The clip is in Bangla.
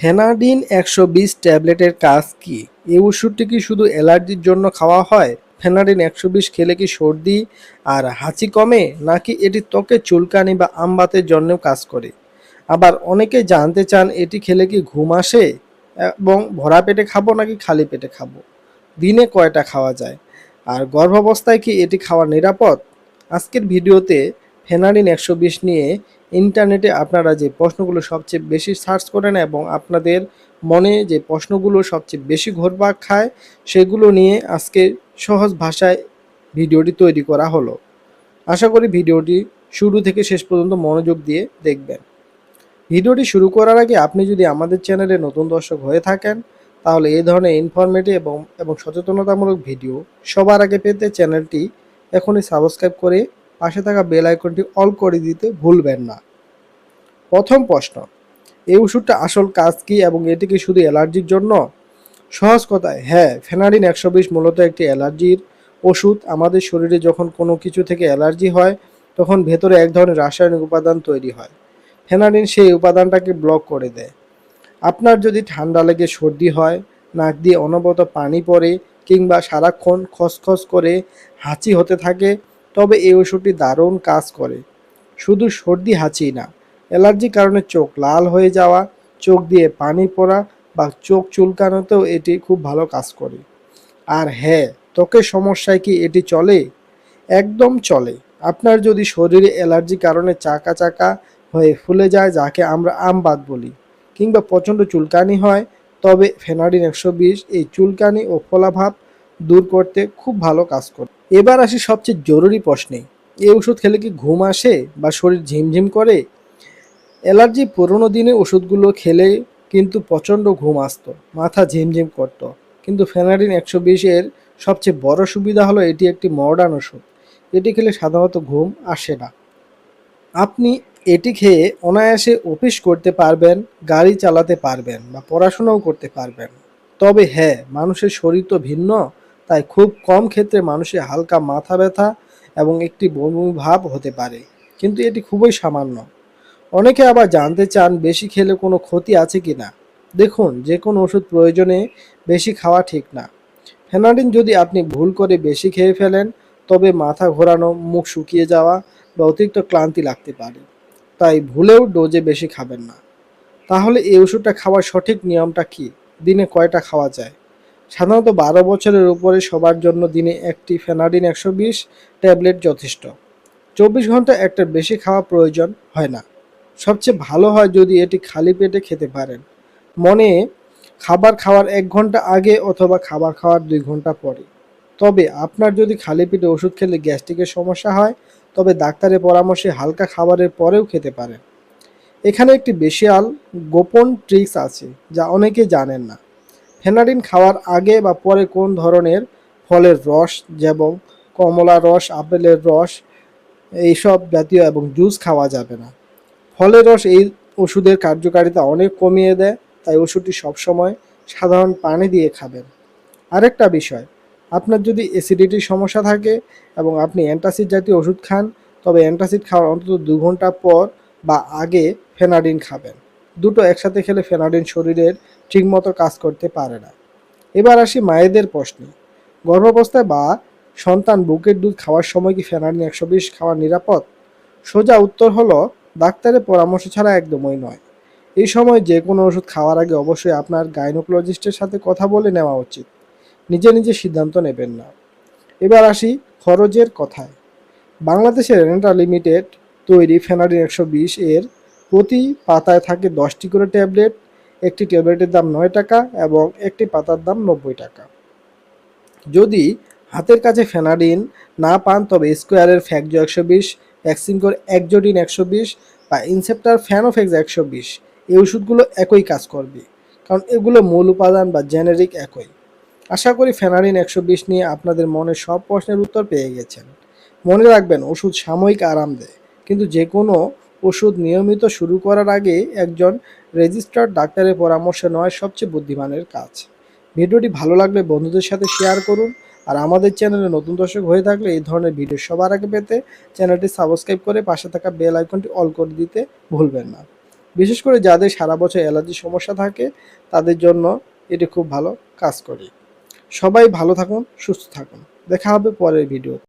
ফেনাডিন ১২০ ট্যাবলেটের কাজ কি? এই ওষুধটি কি শুধু অ্যালার্জির জন্য খাওয়া হয়? ফেনাডিন ১২০ খেলে কি সর্দি আর হাঁচি কমে, নাকি এটি ত্বকে চুলকানি বা আমবাতের জন্যও কাজ করে? আবার অনেকে জানতে চান এটি খেলে কি ঘুম আসে এবং ভরা পেটে খাবো নাকি খালি পেটে খাবো, দিনে কয়টা খাওয়া যায়, আর গর্ভাবস্থায় কি এটি খাওয়া নিরাপদ? আজকের ভিডিওতে ফেনাডিন ১২০ নিয়ে ইন্টারনেটে আপনারা যে প্রশ্নগুলো সবচেয়ে বেশি সার্চ করেন এবং আপনাদের মনে যে প্রশ্নগুলো সবচেয়ে বেশি ঘুরপাক খায় সেগুলো নিয়ে আজকে সহজ ভাষায় ভিডিওটি তৈরি করা হলো। আশা করি ভিডিওটি শুরু থেকে শেষ পর্যন্ত মনোযোগ দিয়ে দেখবেন। ভিডিওটি শুরু করার আগে আপনি যদি আমাদের চ্যানেলে নতুন দর্শক হয়ে থাকেন, তাহলে এই ধরনের ইনফরমেটিভ এবং সচেতনতামূলক ভিডিও সবার আগে পেতে চ্যানেলটি এখনই সাবস্ক্রাইব করে পাশে থাকা বেল আইকনটি অল করে দিতে ভুলবেন না। প্রথম প্রশ্ন, এই ওষুধটা আসল কাজ কি এবং এটি কি শুধু অ্যালার্জির জন্য? সহজ কথায়, হ্যাঁ, ফেনাডিন ১২০ মূলত একটি অ্যালার্জির ওষুধ। আমাদের শরীরে যখন কোনো কিছু থেকে অ্যালার্জি হয় তখন ভেতরে এক ধরনের রাসায়নিক উপাদান তৈরি হয়। ফেনাডিন সেই উপাদানটাকে ব্লক করে দেয়। আপনার যদি ঠান্ডা লেগে সর্দি হয়, নাক দিয়ে অনবরত পানি পড়ে, কিংবা সারাক্ষণ খসখস করে হাঁচি হতে থাকে, তবে এই ওষুধটি দারুণ কাজ করে। শুধু সর্দি হাঁচি না, অ্যালার্জির কারণে চোখ লাল হয়ে যাওয়া, চোখ দিয়ে পানি পড়া বা চোখ চুলকানোতেও এটি খুব ভালো কাজ করে। আর হ্যাঁ, ত্বকের সমস্যায় কি এটি চলে? একদম চলে। আপনার যদি শরীরে অ্যালার্জির কারণে চাকা চাকা হয়ে ফুলে যায়, যাকে আমরা আমবাত বলি, কিংবা প্রচণ্ড চুলকানি হয়, তবে ফেনাডিন ১২০ এই চুলকানি ও ফোলাভাব দূর করতে খুব ভালো কাজ করে। এবার আসি সবচেয়ে জরুরি প্রশ্নে, এই ওষুধ খেলে কি ঘুম আসে বা শরীর ঝিমঝিম করে? অ্যালার্জি পুরোনো দিনে ওষুধগুলো খেলে কিন্তু প্রচণ্ড ঘুম আসতো, মাথা ঝিমঝিম করতো। কিন্তু ফেনাডিন ১২০ এর সবচেয়ে বড় সুবিধা হলো এটি একটি মডার্ন ওষুধ। এটি খেলে সাধারণত ঘুম আসে না। আপনি এটি খেয়ে অনায়াসে অফিস করতে পারবেন, গাড়ি চালাতে পারবেন বা পড়াশোনাও করতে পারবেন। তবে হ্যাঁ, মানুষের শরীর তো ভিন্ন, তাই খুব কম ক্ষেত্রে মানুষের হালকা মাথা ব্যথা এবং একটি বমি বমি ভাব হতে পারে, কিন্তু এটি খুবই সামান্য। অনেকে আবার জানতে চান বেশি খেলে কোনো ক্ষতি আছে কি না। দেখুন, যে কোনো ওষুধ প্রয়োজনে বেশি খাওয়া ঠিক না। ফেনাডিন যদি আপনি ভুল করে বেশি খেয়ে ফেলেন, তবে মাথা ঘোরানো, মুখ শুকিয়ে যাওয়া বা অতিরিক্ত ক্লান্তি লাগতে পারে। তাই ভুলেও ডোজে বেশি খাবেন না। তাহলে এই ওষুধটা খাওয়ার সঠিক নিয়মটা কি? দিনে কয়টা খাওয়া যায়? সাধারণত ১২ বছরের উপরে সবার জন্য দিনে একটি ফেনাডিন ১২০ ট্যাবলেট যথেষ্ট। ২৪ ঘন্টা একটার বেশি খাওয়া প্রয়োজন হয় না। সবচেয়ে ভালো হয় যদি এটি খালি পেটে খেতে পারেন, মনে খাবার খাওয়ার ১ ঘন্টা আগে অথবা খাবার খাওয়ার ২ ঘন্টা পরে। তবে আপনার যদি খালি পেটে ওষুধ খেলে গ্যাস্ট্রিকের সমস্যা হয়, তবে ডাক্তারের পরামর্শে হালকা খাবারের পরেও খেতে পারেন। এখানে একটি বিশাল গোপন ট্রিক্স আছে যা অনেকে জানেন না। ফেনাডিন খাওয়ার আগে বা পরে কোন ধরনের ফলের রস, যেমন কমলা রস, আপেলের রস, এইসব জাতীয় এবং জুস খাওয়া যাবে না। ফলের রস এই ওষুধের কার্যকারিতা অনেক কমিয়ে দেয়, তাই ওষুধটি সবসময় সাধারণ পানি দিয়ে খাবেন। আরেকটা বিষয়, আপনার যদি অ্যাসিডিটির সমস্যা থাকে এবং আপনি অ্যান্টাসিড জাতীয় ওষুধ খান, তবে অ্যান্টাসিড খাওয়ার অন্তত ২ ঘন্টা পর বা আগে ফেনাডিন খাবেন। দুটো একসাথে খেলে ফেনাডিন শরীরের ঠিকমতো কাজ করতে পারে না। এবার আসি মায়েদের প্রশ্নে, গর্ভাবস্থায় বা সন্তান বুকের দুধ খাওয়ার সময় কি ফেনাডিন ১২০ খাওয়া নিরাপদ? সোজা উত্তর হলো, ডাক্তারের পরামর্শ ছাড়া একদমই নয়। এই সময় যে কোনো ওষুধ খাওয়ার আগে অবশ্যই আপনার গাইনোকোলজিস্টের সাথে কথা বলে নেওয়া উচিত। নিজে নিজে সিদ্ধান্ত নেবেন না। এবার আসি খরচের কথায়। বাংলাদেশের রেন্টা লিমিটেড তৈরি ফেনাডিন ১২০ এর প্রতি পাতায় থাকে ১০টি করে ট্যাবলেট। একটি ট্যাবলেটের দাম ৯ টাকা এবং একটি পাতার দাম ৯০ টাকা। যদি হাতের কাছে ফেনাডিন না পান, তবে স্কোয়ারের ফ্যাকজো ১২০, ভ্যাক্সিনকোর একজোডিন ১২০ বা ইনসেপ্টার ফ্যানোফেক্স ১২০, এই ওষুধগুলো একই কাজ করবে, কারণ এগুলো মূল উপাদান বা জেনেরিক একই। আশা করি ফেনাডিন ১২০ নিয়ে আপনাদের মনের সব প্রশ্নের উত্তর পেয়ে গেছেন। মনে রাখবেন, ওষুধ সাময়িক আরাম দেয়, কিন্তু যে কোনো ওষুধ নিয়মিত শুরু করার আগে একজন রেজিস্টার্ড ডাক্তারের পরামর্শ নেওয়া সবচেয়ে বুদ্ধিমানের কাজ। ভিডিওটি ভালো লাগলে বন্ধুদের সাথে শেয়ার করুন, আর আমাদের চ্যানেলে নতুন দর্শক হয়ে থাকলে এই ধরনের ভিডিও সবার আগে পেতে চ্যানেলটি সাবস্ক্রাইব করে পাশে থাকা বেল আইকনটি অল করে দিতে ভুলবেন না। বিশেষ করে যাদের সারা বছর অ্যালার্জির সমস্যা থাকে তাদের জন্য এটি খুব ভালো কাজ করে। সবাই ভালো থাকুন, সুস্থ থাকুন। দেখা হবে পরের ভিডিও।